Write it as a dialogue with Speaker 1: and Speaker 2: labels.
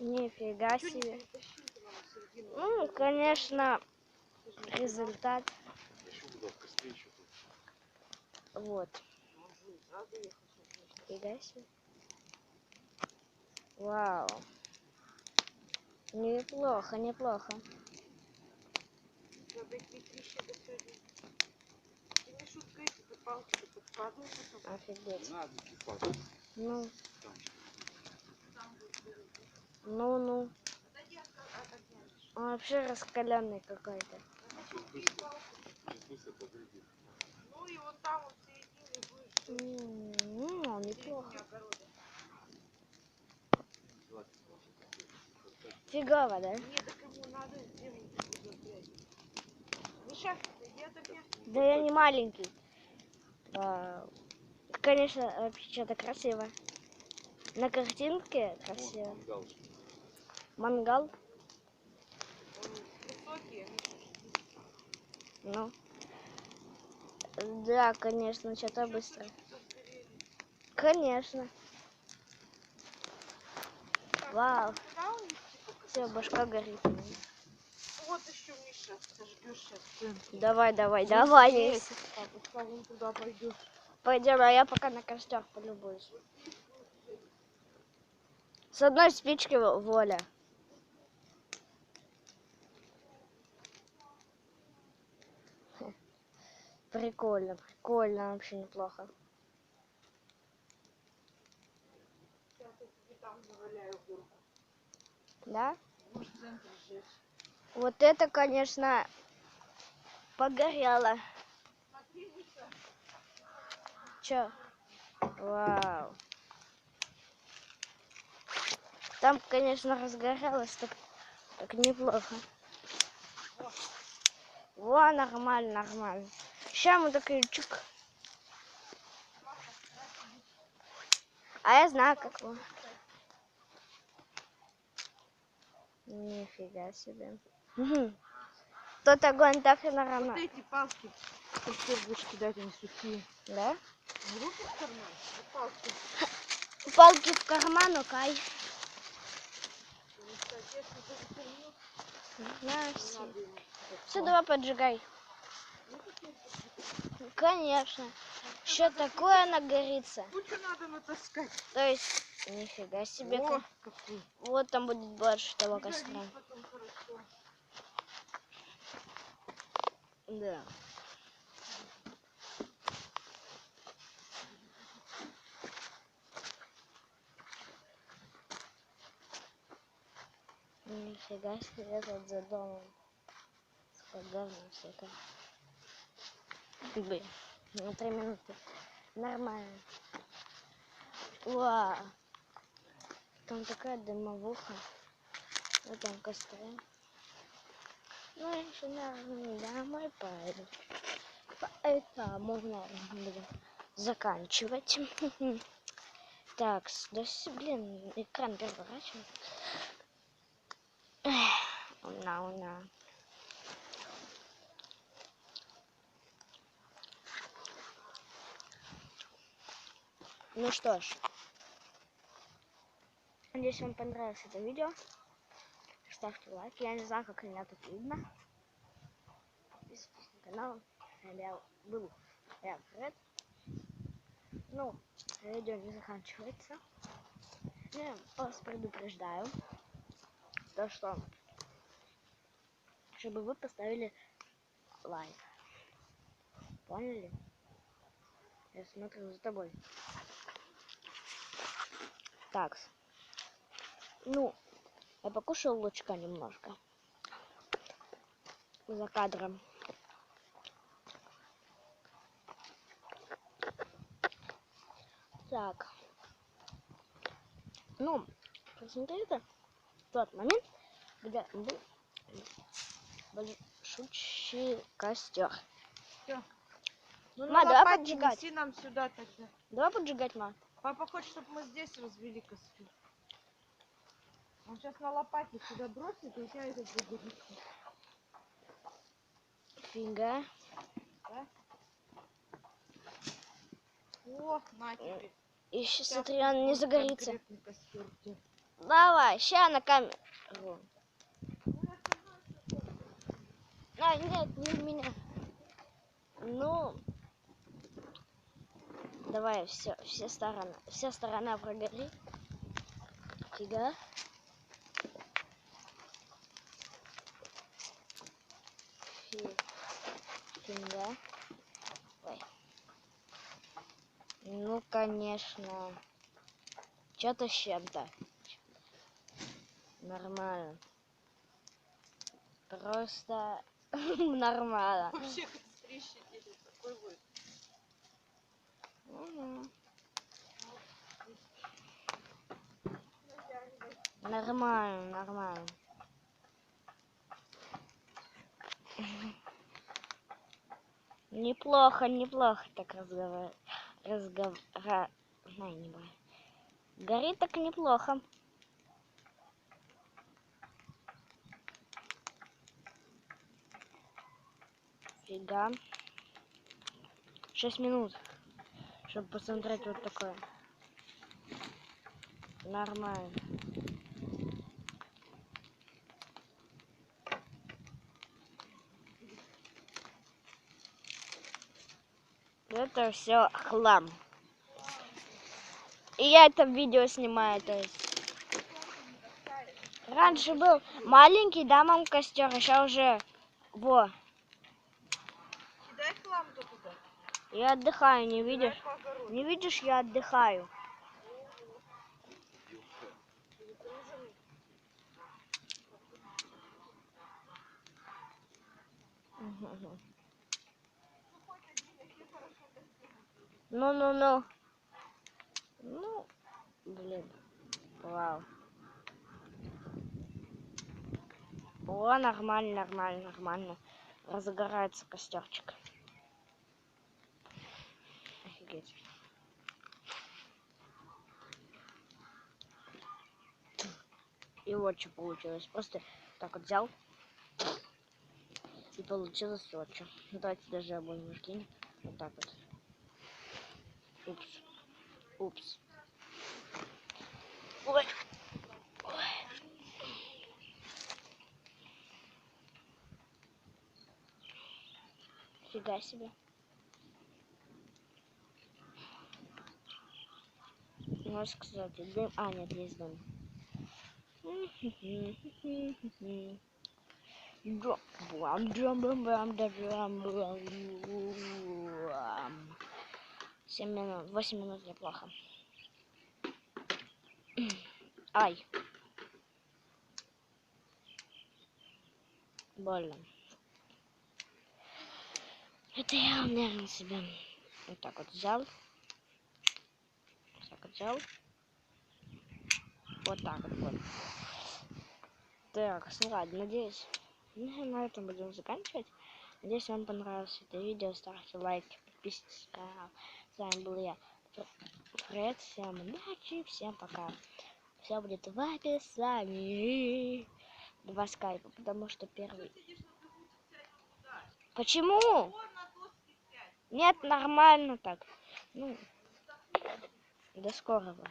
Speaker 1: Нифига себе. Ну, конечно, результат. Вот. Нифига себе. Вау. Неплохо, неплохо. Офигеть. Ну. Ну. Он вообще раскаленный какой-то.
Speaker 2: Ну и вот там вот в середине будешь.
Speaker 1: Неплохо. Фигово, да?
Speaker 2: Нет, так ему надо сделать. Миша, я тебе...
Speaker 1: Да я не маленький. Конечно, вообще что-то красиво. На картинке красиво. Мангал.
Speaker 2: Высокие.
Speaker 1: Ну. Да, конечно, что-то быстро. Конечно. Вау. Все, башка горит.
Speaker 2: Вот еще, Миша, зажгешь сейчас.
Speaker 1: Давай.
Speaker 2: Вон туда пойдешь.
Speaker 1: Пойдем, а я пока на костер полюбуюсь. С одной спички воля. Прикольно, вообще неплохо.
Speaker 2: Сейчас я тебе там заваляю горку.
Speaker 1: Да?
Speaker 2: Можешь в центре сжечь.
Speaker 1: Вот это, конечно, погорело.
Speaker 2: Смотри, Миша.
Speaker 1: Чё? Вау. Там, конечно, разгорелось так неплохо. Во, нормально. Сейчас мы такие чук. А я знаю, как его. Нифига себе. Тот огонь так и
Speaker 2: Вот эти палки, что будешь кидать, они сухие.
Speaker 1: Да?
Speaker 2: Не руки в карман, а палки.
Speaker 1: Палки в карман, окей. Все, давай поджигай. Конечно. Что такое нагорится?
Speaker 2: Кучу надо натаскать.
Speaker 1: То есть, нифига себе.
Speaker 2: О, какой.
Speaker 1: Вот там будет больше того костра. Да. Нифига себе, тут за домом. Говно всякое. Блин, на 3 минуты. Нормально. Вау. Там такая дымовуха. Вот там костры. Ну, я еще, наверное, домой пойду. Поэтому, наверное, буду заканчивать. Так, да, блин, экран переворачивает. Уна. Ну что ж, надеюсь, вам понравилось это видео. Ставьте лайк. Я не знаю, как меня тут видно. Подписывайтесь на канал. Я Фред. Ну, видео не заканчивается. Я вас предупреждаю, то что, чтобы вы поставили лайк. Поняли? Я смотрю за тобой. Так. Ну, я покушал лучка немножко. За кадром. Так. Ну, посмотрите тот момент, где был большущий костер.
Speaker 2: Все. Ну,
Speaker 1: Ма, давай поджигать.
Speaker 2: неси нам сюда тогда.
Speaker 1: Давай поджигать, ма.
Speaker 2: Папа хочет, чтобы мы здесь развели костер. Он сейчас на лопате сюда бросит, и у тебя этот загорится.
Speaker 1: Фига.
Speaker 2: Да? О, на тебе.
Speaker 1: И сейчас, смотри, он не загорится. Давай, ща на камеру. А, нет, не в меня. Ну, давай, все сторона прогори. Фига. Фига. Ой. Ну, конечно. Что-то с чем-то. Нормально. Просто нормально.
Speaker 2: Вообще как трещите, такой вы.
Speaker 1: Нормально, нормально. Неплохо, неплохо так разговаривать. Горит так неплохо. Фига. 6 минут, чтобы посмотреть вот такое. Нормально. Это все хлам. И я это видео снимаю, то есть. Раньше был маленький, да, мам, костер, а сейчас уже во.
Speaker 2: Кидай хлам-то туда.
Speaker 1: Я отдыхаю, не видишь? Не видишь, я отдыхаю. Ну. Ну, блин. Вау. О, нормально. Разгорается костерчик. Офигеть. И вот что получилось. Просто так вот взял. И получилось вот что. Давайте даже обоим выкинем. Вот так вот. Упс. Ой. Фига себе. Можно сказать, дым. А, нет, есть дым. Семь минут, 8 минут неплохо. Ай. Больно. Это я, наверное, себя вот так вот взял. Вот так вот. Так, ладно, надеюсь, на этом будем заканчивать. Надеюсь, вам понравилось это видео. Ставьте лайки, подписывайтесь на канал. С вами был я, Фред. Всем удачи, всем пока. Все будет в описании. 2 скайпа, потому что первый. Почему? Нет, нормально так. Ну, до скорого.